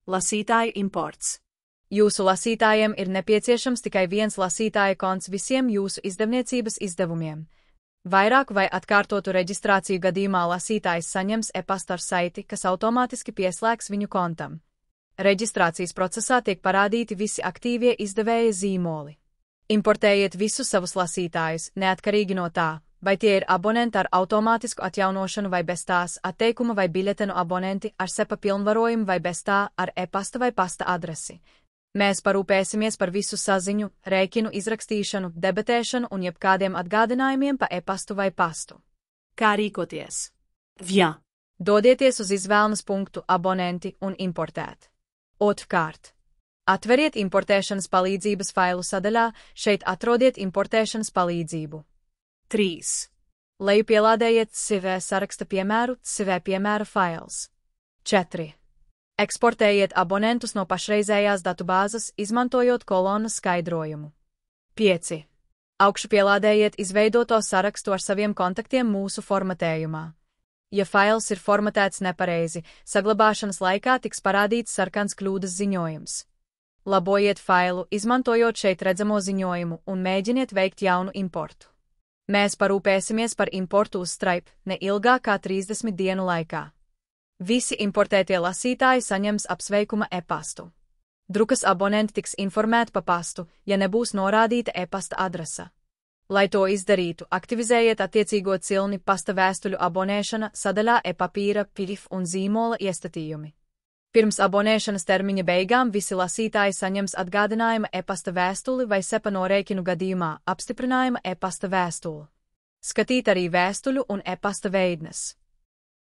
Lasītāju imports. Jūsu lasītājiem ir nepieciešams tikai viens lasītāja konts visiem jūsu izdevniecības izdevumiem. Vairāku vai atkārtotu reģistrāciju gadījumā lasītājs saņems e-pasta ar saiti, kas automātiski pieslēgs viņu kontam. Reģistrācijas procesā tiek parādīti visi aktīvie izdevēja zīmoli. Importējiet visus savus lasītājus, neatkarīgi no tā, vai tie ir abonenti ar automātisku atjaunošanu vai bez tās, atteikuma vai biļetenu abonenti ar SEPA pilnvarojumu vai bez tā, ar e-pasta vai pasta adresi. Mēs parūpēsimies par visu saziņu, rēķinu izrakstīšanu, debetēšanu un jebkādiem atgādinājumiem pa e-pastu vai pastu. Kā rīkoties? Vja. Dodieties uz izvēles punktu abonenti un importēt. Otrkārt. Atveriet importēšanas palīdzības failu sadaļā, šeit atrodiet importēšanas palīdzību. 3. Lejupielādējiet CV saraksta piemēru, CV piemēra fails. 4. Eksportējiet abonentus no pašreizējās datubāzes, izmantojot kolonas skaidrojumu. 5. Augšupielādējiet izveidoto sarakstu ar saviem kontaktiem mūsu formatējumā. Ja fails ir formatēts nepareizi, saglabāšanas laikā tiks parādīts sarkans kļūdas ziņojums. Labojiet failu, izmantojot šeit redzamo ziņojumu, un mēģiniet veikt jaunu importu. Mēs parūpēsimies par importu uz Stripe ne ilgāk kā 30 dienu laikā. Visi importētie lasītāji saņems apsveikuma e-pastu. Drukas abonenti tiks informēti pa pastu, ja nebūs norādīta e-pasta adresa. Lai to izdarītu, aktivizējiet attiecīgo cilni pasta vēstuļu abonēšana sadaļā e-papīra, PDF un zīmola iestatījumi. Pirms abonēšanas termiņa beigām visi lasītāji saņems atgādinājuma e-pasta vēstuli vai SEPA norēķinu gadījumā apstiprinājuma e-pasta vēstuli. Skatīt arī vēstuļu un e-pasta veidnes.